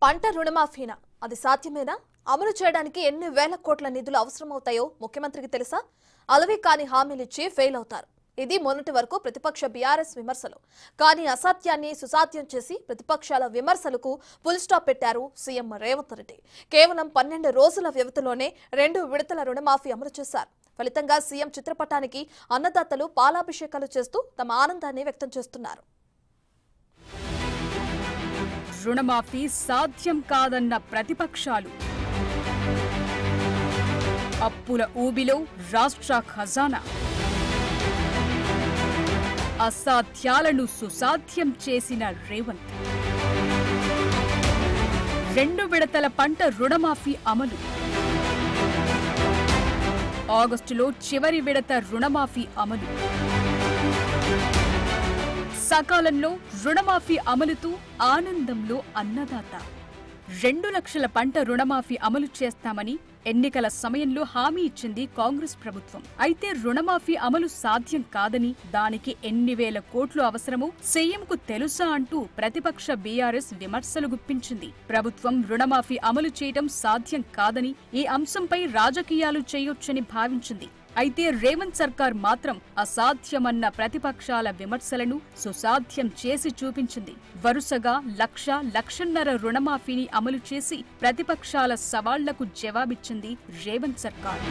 పంట రుణమాఫీనా అది సాధ్యమేనా? అమలు చేయడానికి ఎన్ని వేల కోట్ల నిధులు అవసరమవుతాయో ముఖ్యమంత్రికి తెలుసా? అలవి కాని హామీలిచ్చి ఫెయిల్ అవుతారు. ఇది మొన్నటి వరకు ప్రతిపక్ష బీఆర్ఎస్ విమర్శలు. కానీ అసత్యాన్ని సుసాధ్యం చేసి ప్రతిపక్షాల విమర్శలకు ఫుల్ స్టాప్ పెట్టారు సీఎం రేవంత్ రెడ్డి. కేవలం 12 రోజుల వ్యవధిలోనే 2 విడతల రుణమాఫీ అమలు చేశారు. ఫలితంగా సీఎం చిత్రపటానికి అన్నదాతలు పాలాభిషేకాలు చేస్తూ తమ ఆనందాన్ని వ్యక్తం చేస్తున్నారు. రుణమాఫీ సాధ్యం కాదన్న ప్రతిపక్షాలు, అప్పుల ఊబిలో రాష్ట్ర ఖజానా, అసాధ్యాలను సుసాధ్యం చేసిన రేవంత్. 2 విడతల పంట రుణమాఫీ అమలు. ఆగస్టులో చివరి విడత రుణమాఫీ అమలు. సకాలంలో రుణమాఫీ అమలుతో ఆనందంలో అన్నదాత. 2 లక్షల పంట రుణమాఫీ అమలు చేస్తామని ఎన్నికల సమయంలో హామీ ఇచ్చింది కాంగ్రెస్ ప్రభుత్వం. అయితే రుణమాఫీ అమలు సాధ్యం కాదని, దానికి ఎన్ని వేల కోట్లు అవసరమో సీఎంకు తెలుసా అంటూ ప్రతిపక్ష బీఆర్ఎస్ విమర్శలు గుప్పించింది. ప్రభుత్వం రుణమాఫీ అమలు చేయటం సాధ్యం కాదని, ఈ అంశంపై రాజకీయాలు చేయొచ్చని భావించింది. అయితే రేవంత్ సర్కార్ మాత్రం అసాధ్యమన్న ప్రతిపక్షాల విమర్శలను సుసాధ్యం చేసి చూపించింది. వరుసగా 1,00,00,000 రుణమాఫీని అమలు చేసి ప్రతిపక్షాల సవాళ్లకు జవాబిచ్చింది రేవంత్ సర్కార్.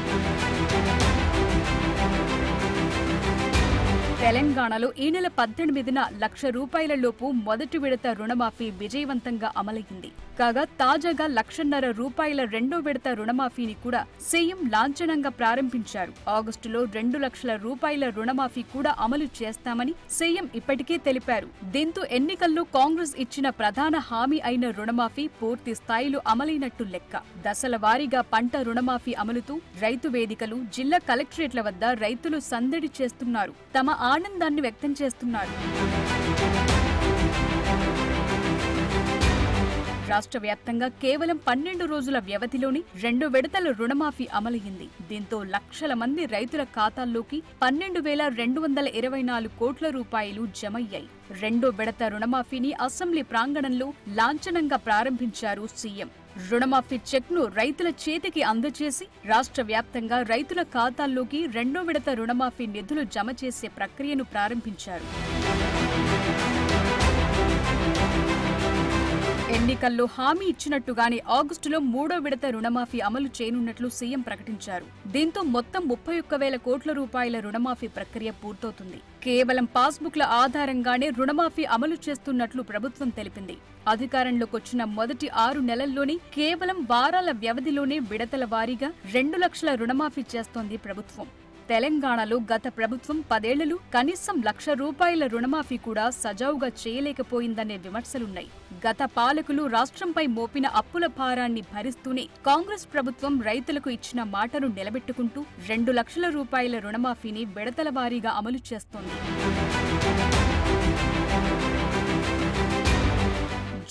తెలంగాణలో ఈ నెల 18న ₹1,00,000 మొదటి విడత రుణమాఫీ విజయవంతంగా అమలయ్యింది. కాగా తాజాగా ₹1,50,000 రెండో విడత రుణమాఫీని కూడా సీఎం లాంఛనంగా ప్రారంభించారు. ఆగస్టులో ₹2,00,000 రుణమాఫీ కూడా అమలు చేస్తామని సీఎం ఇప్పటికే తెలిపారు. దీంతో ఎన్నికల్లో కాంగ్రెస్ ఇచ్చిన ప్రధాన హామీ అయిన రుణమాఫీ పూర్తి స్థాయిలో అమలైనట్టు లెక్క. దశల వారీగా పంట రుణమాఫీ అమలుతూ రైతు వేదికలు, జిల్లా కలెక్టరేట్ల వద్ద రైతులు సందడి చేస్తున్నారు. తమ ఆనందాన్ని వ్యక్తం చేస్తున్నారు. రాష్ట్ర వ్యాప్తంగా కేవలం 12 రోజుల వ్యవధిలోని 2 విడతల రుణమాఫీ అమలయ్యింది. దీంతో లక్షల మంది రైతుల ఖాతాల్లోకి 12,224 కోట్ల రూపాయలు జమయ్యాయి. 2 విడత రుణమాఫీని అసెంబ్లీ ప్రాంగణంలో లాంఛనంగా ప్రారంభించారు సీఎం. రుణమాఫీ చెక్ను రైతుల చేతికి అందజేసి రాష్ట్ర వ్యాప్తంగా రైతుల ఖాతాల్లోకి 2వ విడత రుణమాఫీ నిధులు జమ చేసే ప్రక్రియను ప్రారంభించారు. ఎన్నికల్లో హామీ ఇచ్చినట్టుగానే ఆగస్టులో 3వ విడత రుణమాఫీ అమలు చేయనున్నట్లు సీఎం ప్రకటించారు. దీంతో మొత్తం 31,000 కోట్ల రూపాయల రుణమాఫీ ప్రక్రియ పూర్తవుతుంది. కేవలం పాస్బుక్ల ఆధారంగానే రుణమాఫీ అమలు చేస్తున్నట్లు ప్రభుత్వం తెలిపింది. అధికారంలోకి వచ్చిన మొదటి 6 నెలల్లోనే కేవలం వారాల వ్యవధిలోనే విడతల వారీగా 2 లక్షల రుణమాఫీ చేస్తోంది ప్రభుత్వం. తెలంగాణలో గత ప్రభుత్వం 10 ఏళ్లలో కనీసం ₹1,00,000 రుణమాఫీ కూడా సజావుగా చేయలేకపోయిందనే విమర్శలున్నాయి. గత పాలకులు రాష్ట్రంపై మోపిన అప్పుల భారాన్ని భరిస్తూనే కాంగ్రెస్ ప్రభుత్వం రైతులకు ఇచ్చిన మాటను నిలబెట్టుకుంటూ 2 లక్షల రూపాయల రుణమాఫీని విడతల వారీగా అమలు చేస్తోంది.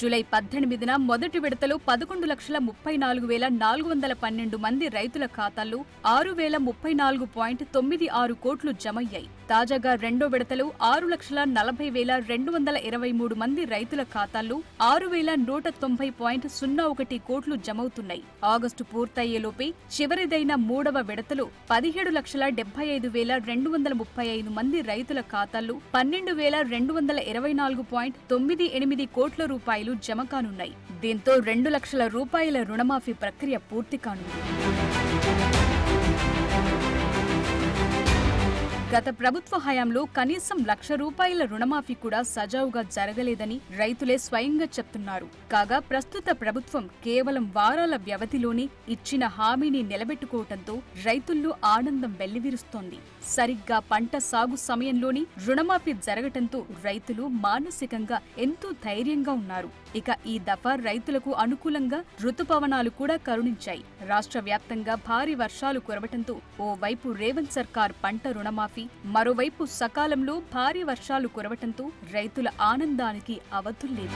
జూలై 18న మొదటి విడతలో 11,34,412 మంది రైతుల ఖాతాల్లో 6,034.96 కోట్లు జమయ్యాయి. తాజాగా రెండో విడతలో 6,40,223 మంది రైతుల ఖాతాల్లో 6,190.01 కోట్లు జమవుతున్నాయి. ఆగస్టు పూర్తయ్యేలోపే చివరిదైన 3వ విడతలో 17,75,235 మంది రైతుల ఖాతాల్లో 12,224.98 కోట్ల రూపాయలు జమ కానున్నాయి. దీంతో 2 లక్షల రూపాయల రుణమాఫీ ప్రక్రియ పూర్తి కానుంది. గత ప్రభుత్వ హయాంలో కనీసం ₹1,00,000 రుణమాఫీ కూడా సజావుగా జరగలేదని రైతులే స్వయంగా చెప్తున్నారు. కాగా ప్రస్తుత ప్రభుత్వం కేవలం వారాల వ్యవధిలోనే ఇచ్చిన హామీని నిలబెట్టుకోవడంతో రైతుల్లో ఆనందం వెల్లివిరుస్తోంది. సరిగ్గా పంట సాగు సమయంలోనే రుణమాఫీ జరగటంతో రైతులు మానసికంగా ఎంతో ధైర్యంగా ఉన్నారు. ఇక ఈ దఫా రైతులకు అనుకూలంగా రుతుపవనాలు కూడా కరుణించాయి. రాష్ట్ర వ్యాప్తంగా భారీ వర్షాలు కురవటంతో ఓవైపు రేవంత్ సర్కార్ పంట రుణమాఫీ, మరోవైపు సకాలంలో భారీ వర్షాలు కురవటంతో రైతుల ఆనందానికి అవధుల్లేదు.